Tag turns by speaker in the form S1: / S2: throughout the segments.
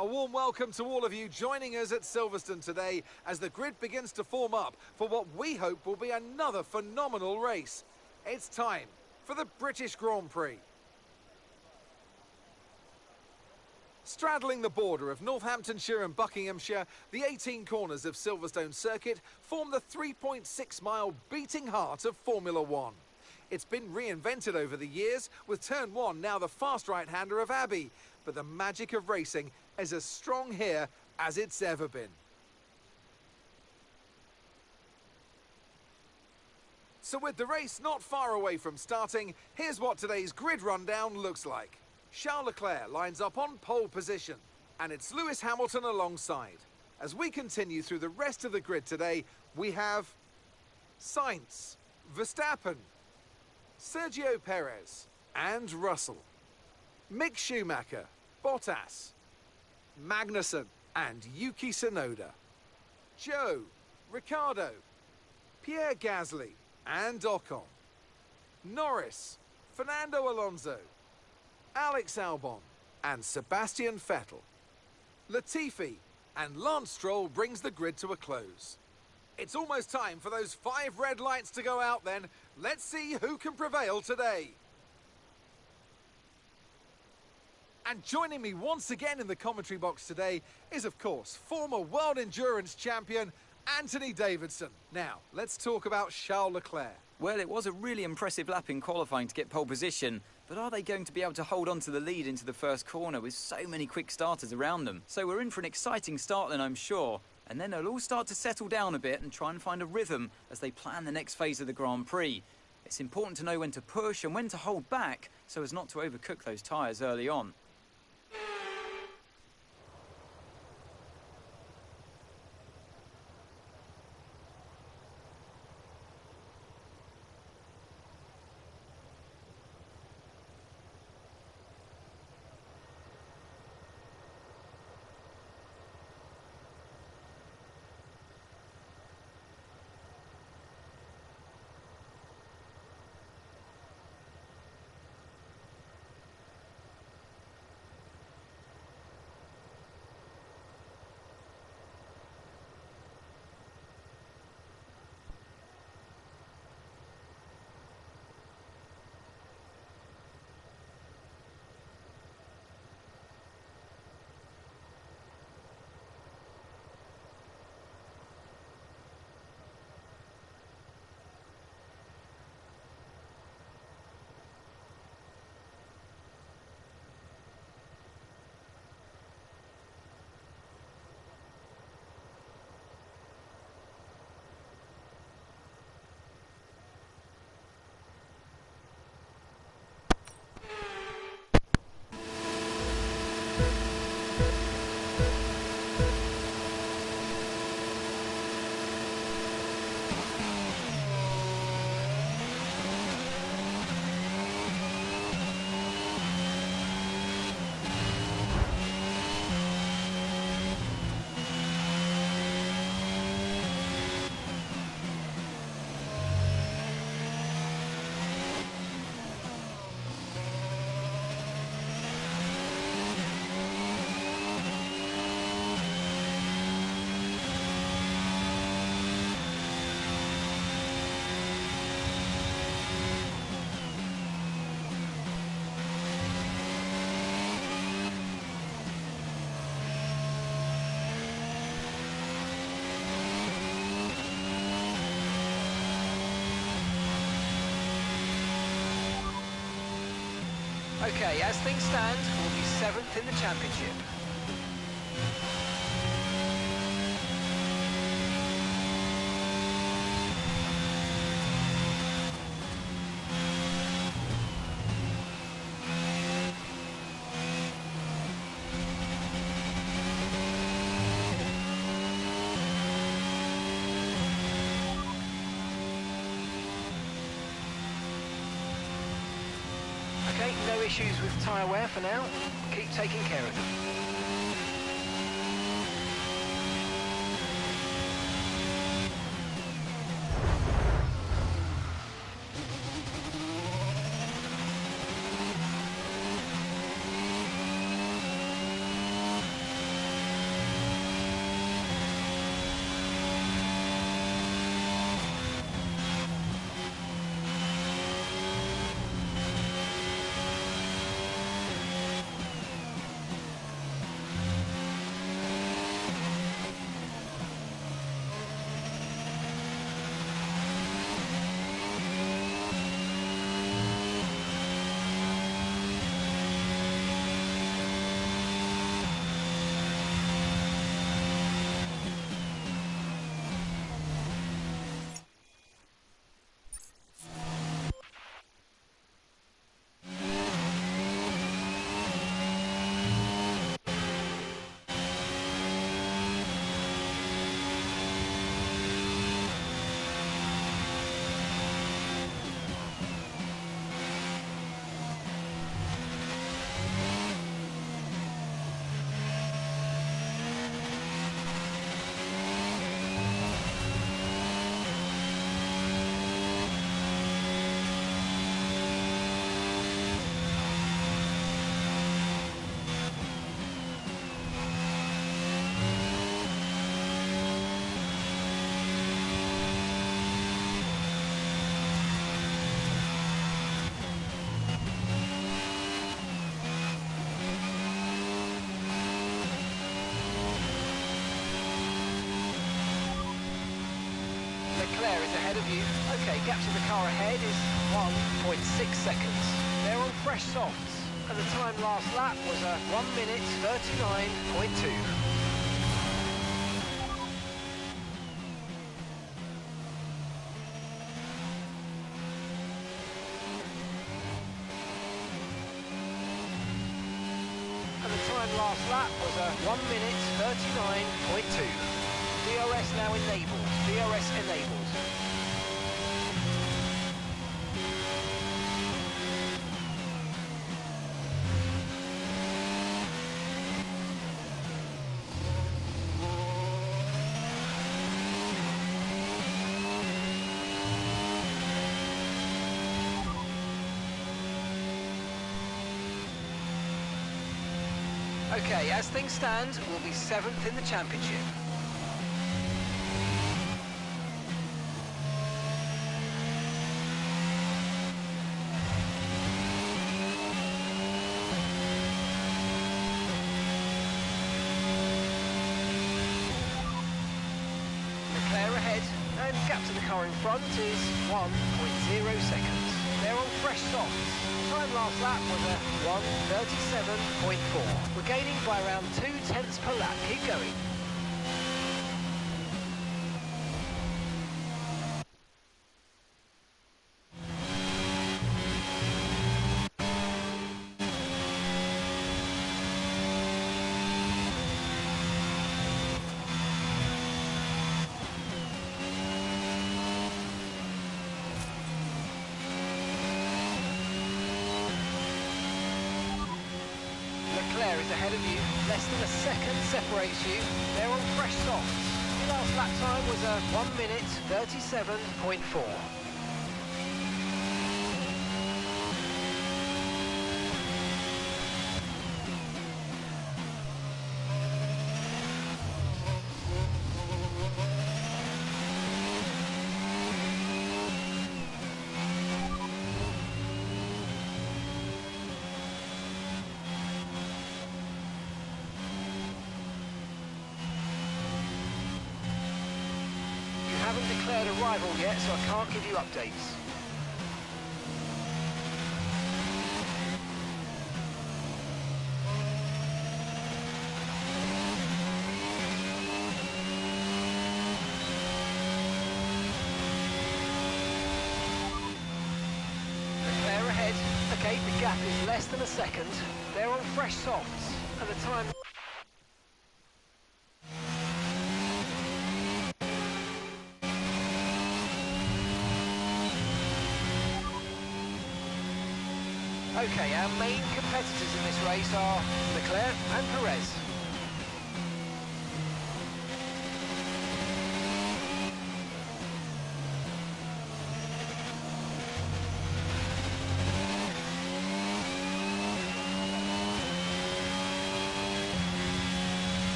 S1: A warm welcome to all of you joining us at Silverstone today as the grid begins to form up for what we hope will be another phenomenal race. It's time for the British Grand Prix. Straddling the border of Northamptonshire and Buckinghamshire, the 18 corners of Silverstone Circuit form the 3.6-mile beating heart of Formula One. It's been reinvented over the years, with Turn 1 now the fast right-hander of Abbey, but the magic of racing is as strong here as it's ever been. So with the race not far away from starting, here's what today's grid rundown looks like. Charles Leclerc lines up on pole position, and it's Lewis Hamilton alongside. As we continue through the rest of the grid today, we have Sainz, Verstappen, Sergio Perez and Russell, Mick Schumacher, Bottas, Magnussen and Yuki Tsunoda, Joe, Ricciardo, Pierre Gasly and Ocon, Norris, Fernando Alonso, Alex Albon and Sebastian Vettel, Latifi and Lance Stroll brings the grid to a close. It's almost time for those 5 red lights to go out then. Let's see who can prevail today. And joining me once again in the commentary box today is, of course, former World Endurance Champion Anthony Davidson. Now, let's talk about Charles Leclerc.
S2: Well, it was a really impressive lap in qualifying to get pole position, but are they going to be able to hold on to the lead into the first corner with so many quick starters around them? So we're in for an exciting start then, I'm sure. And then they'll all start to settle down a bit and try and find a rhythm as they plan the next phase of the Grand Prix. It's important to know when to push and when to hold back so as not to overcook those tyres early on.
S3: Okay, as things stand, we'll be 7th in the championship. Okay, no issues with tyre wear for now. Keep taking care of them. ahead of you. Okay, gap to the car ahead is 1.6 seconds. They're on fresh softs, and the time last lap was a 1 minute 39.2. Last lap was a 1 minute 39.2. DRS now enabled. DRS enabled. Okay, as things stand, we'll be 7th in the championship. Leclerc ahead, and gap to the car in front is 1.0 seconds. They're on fresh softs. Time last lap was a 1:37.4. We're gaining by around 0.2 per lap. Keep going. Leclerc is ahead of you. Less than a second separates you. They're on fresh softs. The last lap time was a 1 minute 37.4. I haven't declared a rival yet, so I can't give you updates. Leclerc ahead. Okay, the gap is less than a second. They're on fresh softs, and the time... Okay, our main competitors in this race are Leclerc and Perez.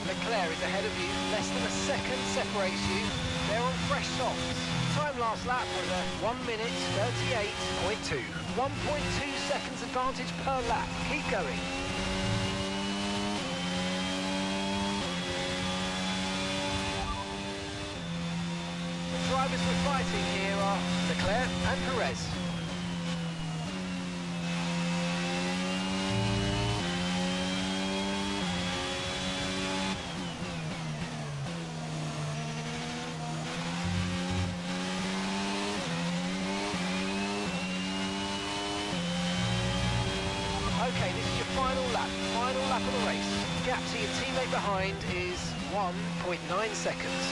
S3: Leclerc is ahead of you. Less than a second separates you. They're on fresh softs. Time last lap was a 1 minute 38.2. 1.2 seconds advantage per lap. Keep going. The drivers we're fighting here are Leclerc and Perez. Okay, this is your final lap of the race. Gap to your teammate behind is 1.9 seconds.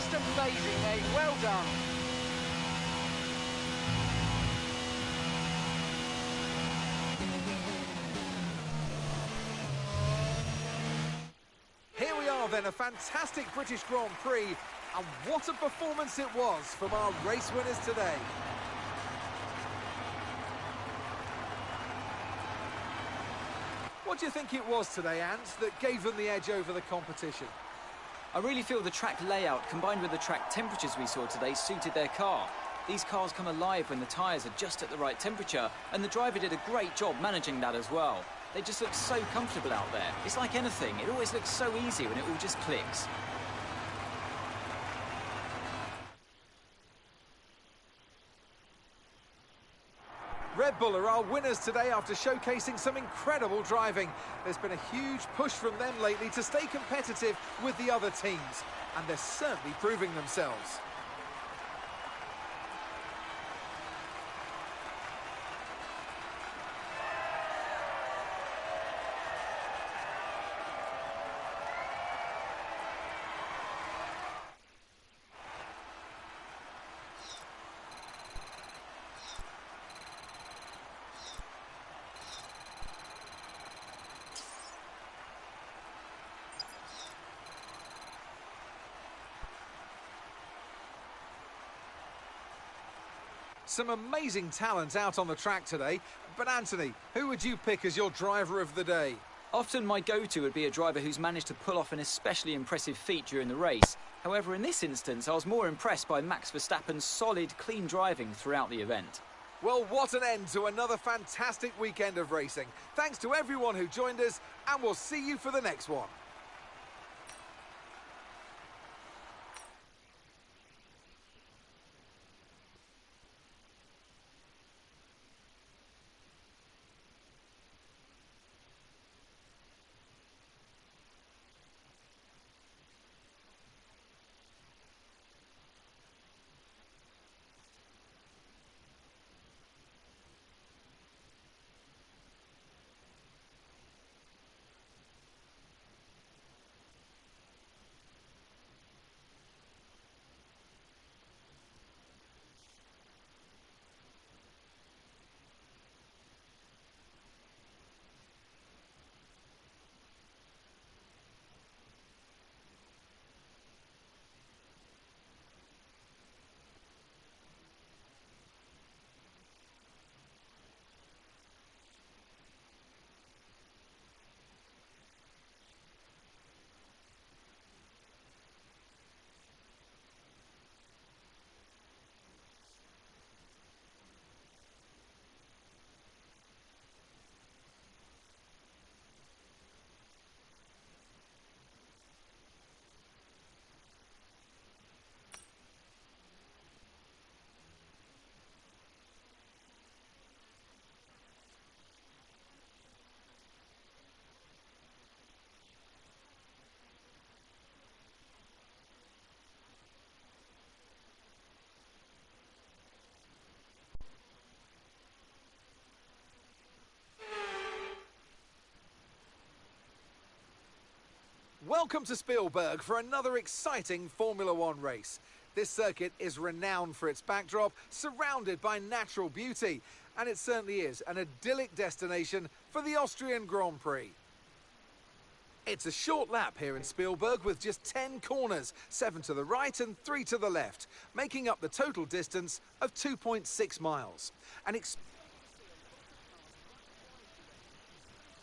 S3: Just amazing, mate. Well done.
S1: Here we are then, a fantastic British Grand Prix, and what a performance it was from our race winners today. What do you think it was today, Ant, that gave them the edge over the competition?
S2: I really feel the track layout combined with the track temperatures we saw today suited their car. These cars come alive when the tyres are just at the right temperature, and the driver did a great job managing that as well. They just look so comfortable out there. It's like anything, it always looks so easy when it all just clicks.
S1: Red Bull are our winners today after showcasing some incredible driving. There's been a huge push from them lately to stay competitive with the other teams, and they're certainly proving themselves. Some amazing talent out on the track today, but Anthony, who would you pick as your driver of the day?
S2: Often my go-to would be a driver who's managed to pull off an especially impressive feat during the race. However, in this instance, I was more impressed by Max Verstappen's solid, clean driving throughout the event.
S1: Well, what an end to another fantastic weekend of racing. Thanks to everyone who joined us, and we'll see you for the next one. Welcome to Spielberg for another exciting Formula One race. This circuit is renowned for its backdrop, surrounded by natural beauty, and it certainly is an idyllic destination for the Austrian Grand Prix. It's a short lap here in Spielberg with just 10 corners, 7 to the right and 3 to the left, making up the total distance of 2.6 miles. And